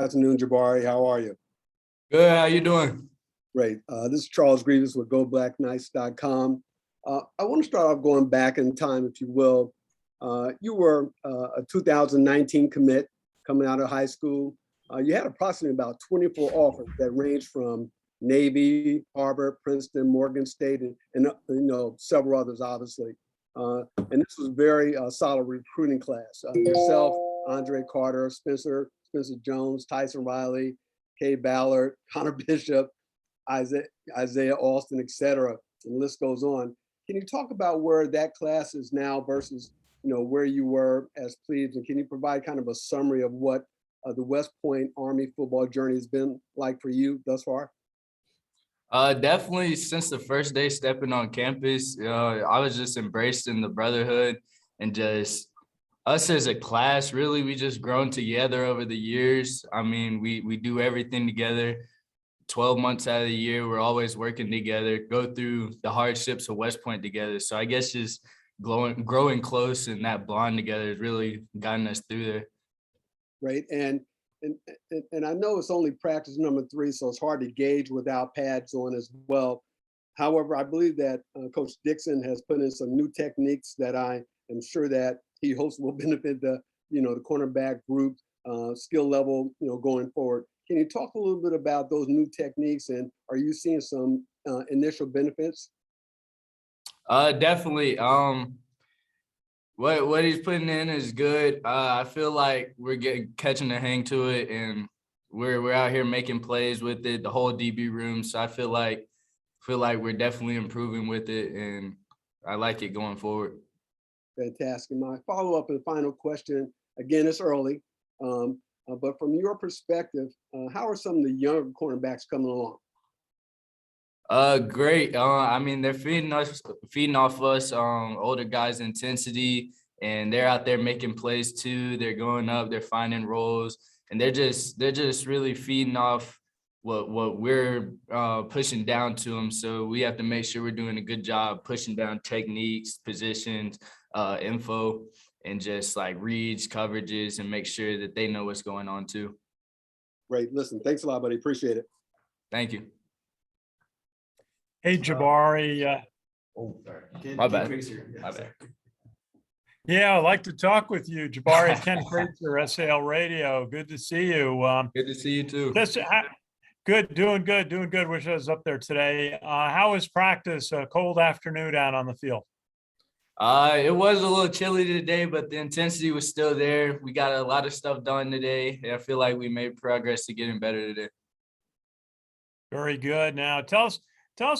Afternoon, Jabari. How are you? Good. How you doing? Great. This is Charles Grievous with GoBlackKnights.com. I want to start off going back in time, if you will. You were a 2019 commit coming out of high school. You had approximately about 24 offers that ranged from Navy, Harvard, Princeton, Morgan State, and several others, obviously. And this was very solid recruiting class. Yourself, Andre Carter, Spencer Jones, Tyson Riley, Kay Ballard, Connor Bishop, Isaiah Austin, etc. And the list goes on. Can you talk about where that class is now versus where you were as plebes, and can you provide kind of a summary of what the West Point Army football journey has been like for you thus far? Definitely since the first day stepping on campus, I was just embraced in the brotherhood and just us as a class. Really, we just grown together over the years. I mean, we do everything together. 12 months out of the year, we're always working together, go through the hardships of West Point together. So I guess just growing close and that bond together has really gotten us through there. Right. And I know it's only practice number 3, so it's hard to gauge without pads on as well. However, I believe that Coach Dixon has put in some new techniques that I am sure that he hopes will benefit the cornerback group skill level, going forward. Can you talk a little bit about those new techniques, and are you seeing some initial benefits? Definitely. What he's putting in is good. I feel like we're catching the hang to it, and we're out here making plays with it, the whole DB room. So I feel like we're definitely improving with it, and I like it going forward. Fantastic. My follow-up and final question, again, it's early, but from your perspective, how are some of the younger cornerbacks coming along? Great. I mean, they're feeding off us, older guys' intensity, and they're out there making plays too. They're going up, they're finding roles, and they're just really feeding off what we're pushing down to them. So we have to make sure we're doing a good job pushing down techniques, positions, info, and just like reads, coverages, and make sure that they know what's going on too. Great. Listen, thanks a lot, buddy. Appreciate it. Thank you. Hey, Jabari. My bad. My bad. Yeah, I'd like to talk with you, Jabari. Ken Fraser, SAL Radio. Good to see you. Good to see you too. Good, doing good. Wish I was up there today. How was practice? A cold afternoon out on the field. It was a little chilly today, but the intensity was still there. We got a lot of stuff done today, and I feel like we made progress to getting better today. Very good. Now, tell us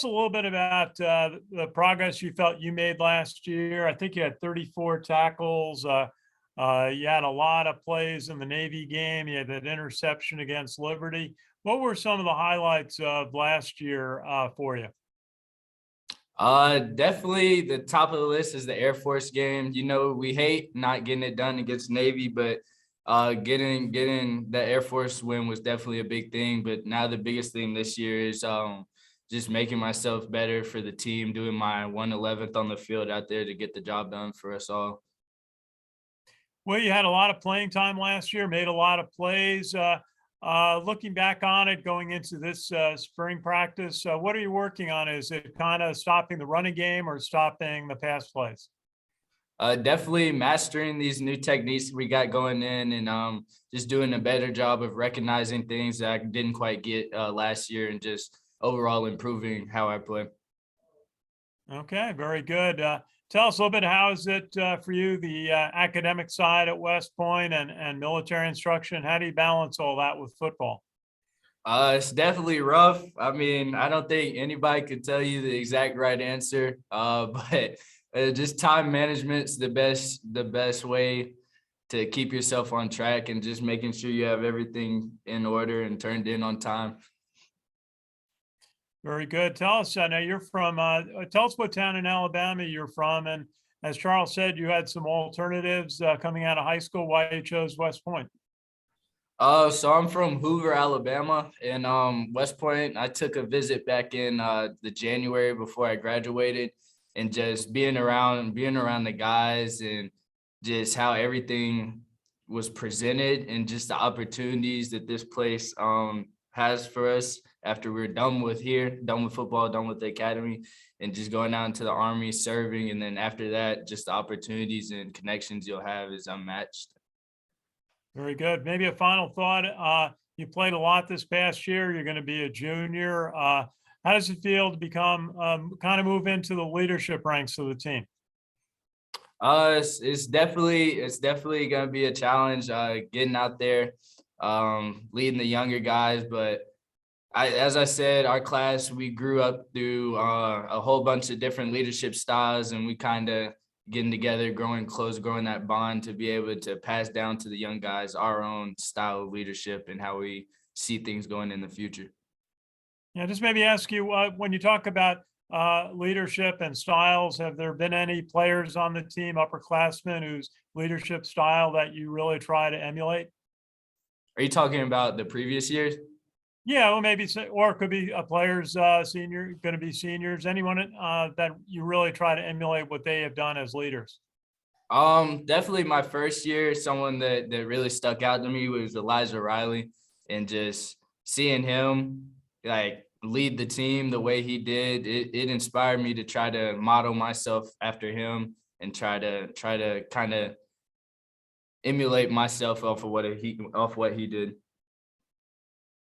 a little bit about the progress you felt you made last year. I think you had 34 tackles. You had a lot of plays in the Navy game. You had that interception against Liberty. What were some of the highlights of last year for you? Definitely the top of the list is the Air Force game. We hate not getting it done against Navy, but getting the Air Force win was definitely a big thing. But now the biggest thing this year is just making myself better for the team, doing my 111th on the field out there to get the job done for us all. Well, you had a lot of playing time last year, made a lot of plays. Looking back on it, going into this spring practice, what are you working on? Is it kind of stopping the running game or stopping the pass plays? Definitely mastering these new techniques we got going in, and just doing a better job of recognizing things that I didn't quite get last year, and just overall improving how I play. Okay, very good. Tell us a little bit, how is it for you, the academic side at West Point and military instruction? How do you balance all that with football? It's definitely rough. I mean, I don't think anybody could tell you the exact right answer, but just time management's the best way to keep yourself on track, and just making sure you have everything in order and turned in on time. Very good. Tell us, I know you're from, tell us what town in Alabama you're from. And as Charles said, you had some alternatives coming out of high school. Why you chose West Point? So I'm from Hoover, Alabama, and West Point. I took a visit back in the January before I graduated, and just being around the guys and just how everything was presented and just the opportunities that this place has for us after we're done with football, done with the academy, and just going out into the Army, serving. And then after that, just the opportunities and connections you'll have is unmatched. Very good. Maybe a final thought. You played a lot this past year. You're going to be a junior. How does it feel to become kind of move into the leadership ranks of the team? It's definitely going to be a challenge getting out there, leading the younger guys. But as I said, our class, we grew up through a whole bunch of different leadership styles, and we kind of getting together, growing close, growing that bond to be able to pass down to the young guys our own style of leadership and how we see things going in the future. Yeah, just maybe ask you, when you talk about leadership and styles, have there been any players on the team, upperclassmen, whose leadership style that you really try to emulate? Are you talking about the previous years? Yeah, well, maybe, or it could be a player's senior, going to be seniors, anyone that you really try to emulate what they have done as leaders. Definitely my first year, someone that really stuck out to me was Elijah Riley, and just seeing him like lead the team the way he did, it inspired me to try to model myself after him and try to kind of emulate myself off what he did.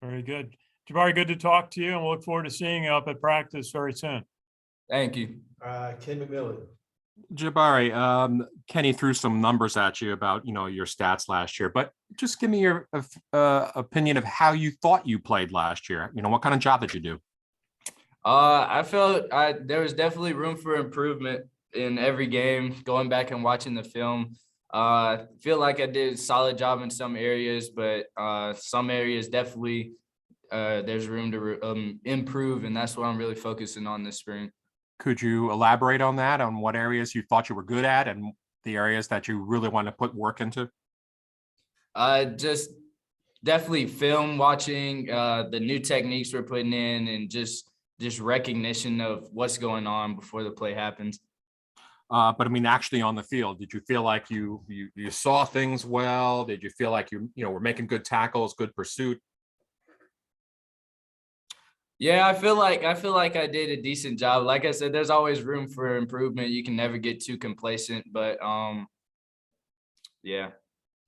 Very good. Jabari, good to talk to you, and we'll look forward to seeing you up at practice very soon. Thank you. Ken McMillan. Jabari, Kenny threw some numbers at you about, your stats last year, but just give me your opinion of how you thought you played last year. What kind of job did you do? I felt there was definitely room for improvement in every game. Going back and watching the film, feel like I did a solid job in some areas, but some areas definitely there's room to improve, and that's what I'm really focusing on this spring. Could you elaborate on that, on what areas you thought you were good at and the areas that you really want to put work into? Just definitely film watching, the new techniques we're putting in, and just recognition of what's going on before the play happens. But I mean, actually on the field, did you feel like you saw things well? Did you feel like you were making good tackles, good pursuit? Yeah, I feel like I did a decent job. Like I said, there's always room for improvement. You can never get too complacent, but yeah.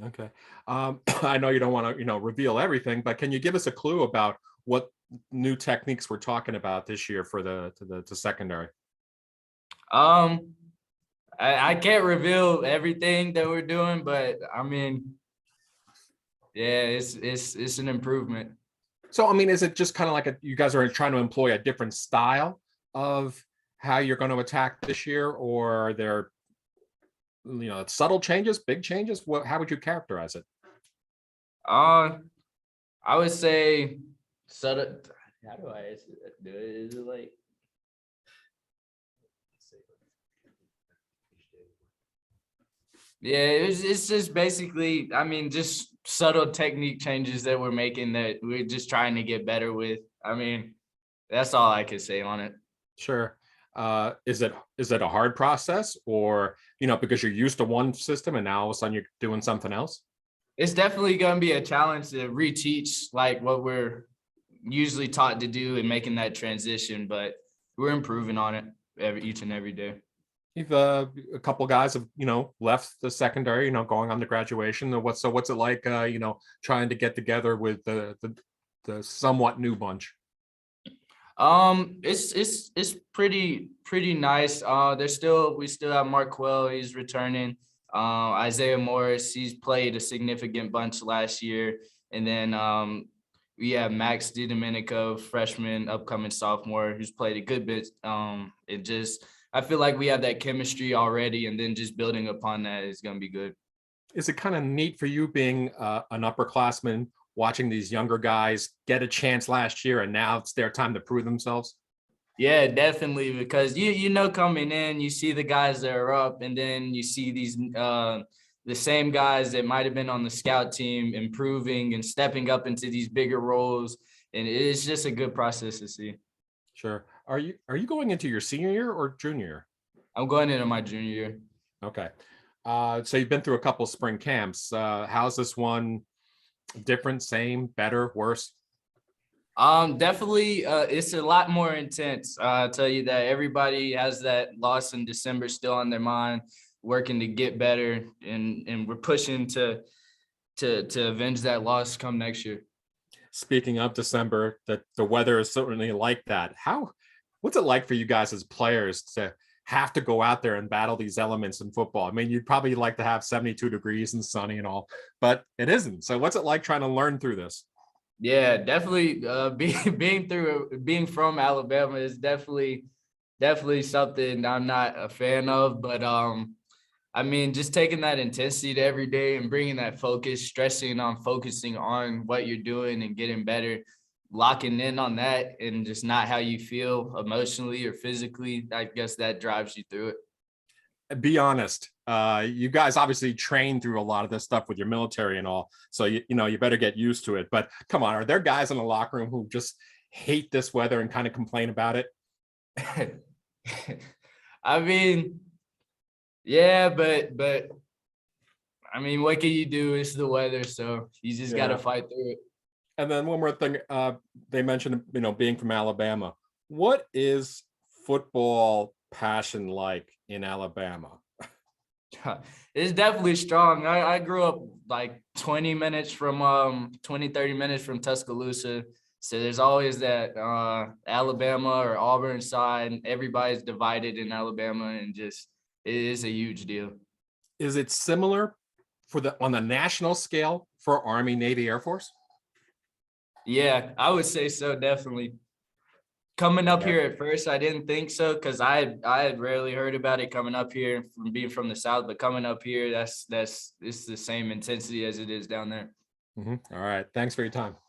Okay. I know you don't want to, reveal everything, but can you give us a clue about what new techniques we're talking about this year for the secondary? I can't reveal everything that we're doing, but I mean, yeah, it's an improvement. So, I mean, is it just kind of like you guys are trying to employ a different style of how you're going to attack this year, or are there, subtle changes, big changes? How would you characterize it? I would say subtle. How do I do it? Is it like? Yeah, it's just basically, I mean, just subtle technique changes that we're making that we're just trying to get better with. I mean, that's all I can say on it. Sure. Is it a hard process, or, because you're used to one system and now all of a sudden you're doing something else? It's definitely going to be a challenge to reteach like what we're usually taught to do and making that transition, but we're improving on it each and every day. You've a couple guys have left the secondary, going on to graduation. What's it like, trying to get together with the somewhat new bunch? It's pretty nice. We still have Marquell, he's returning. Isaiah Morris, he's played a significant bunch last year, and then we have Max DiDomenico, freshman, upcoming sophomore, who's played a good bit. I feel like we have that chemistry already, and then just building upon that is going to be good. Is it kind of neat for you being an upperclassman, watching these younger guys get a chance last year and now it's their time to prove themselves? Yeah, definitely, because coming in, you see the guys that are up, and then you see these the same guys that might have been on the scout team improving and stepping up into these bigger roles, and it's just a good process to see. Sure. Are you going into your senior year or junior year? I'm going into my junior year. Okay. So you've been through a couple spring camps. How's this one different, same, better, worse? Definitely, it's a lot more intense. I'll tell you that everybody has that loss in December still on their mind, working to get better, and we're pushing to avenge that loss come next year. Speaking of December, the weather is certainly like that. What's it like for you guys as players to have to go out there and battle these elements in football? I mean, you'd probably like to have 72 degrees and sunny and all, but it isn't. So what's it like trying to learn through this? Yeah, definitely. Being from Alabama is definitely something I'm not a fan of. But I mean, just taking that intensity to every day and bringing that focus, focusing on what you're doing and getting better, locking in on that, and just not how you feel emotionally or physically. I guess that drives you through it. Be honest. You guys obviously train through a lot of this stuff with your military and all, so you better get used to it. But come on, are there guys in the locker room who just hate this weather and kind of complain about it? I mean, yeah, but I mean, what can you do? It's the weather, so you just got to fight through it. And then one more thing, they mentioned, being from Alabama. What is football passion like in Alabama? It's definitely strong. I grew up like 20 minutes from 30 minutes from Tuscaloosa. So there's always that Alabama or Auburn side. Everybody's divided in Alabama, and just it is a huge deal. Is it similar on the national scale for Army, Navy, Air Force? Yeah, I would say so, definitely. Coming up here at first, I didn't think so, because I had rarely heard about it coming up here from being from the South. But coming up here, it's the same intensity as it is down there. All right. Thanks for your time.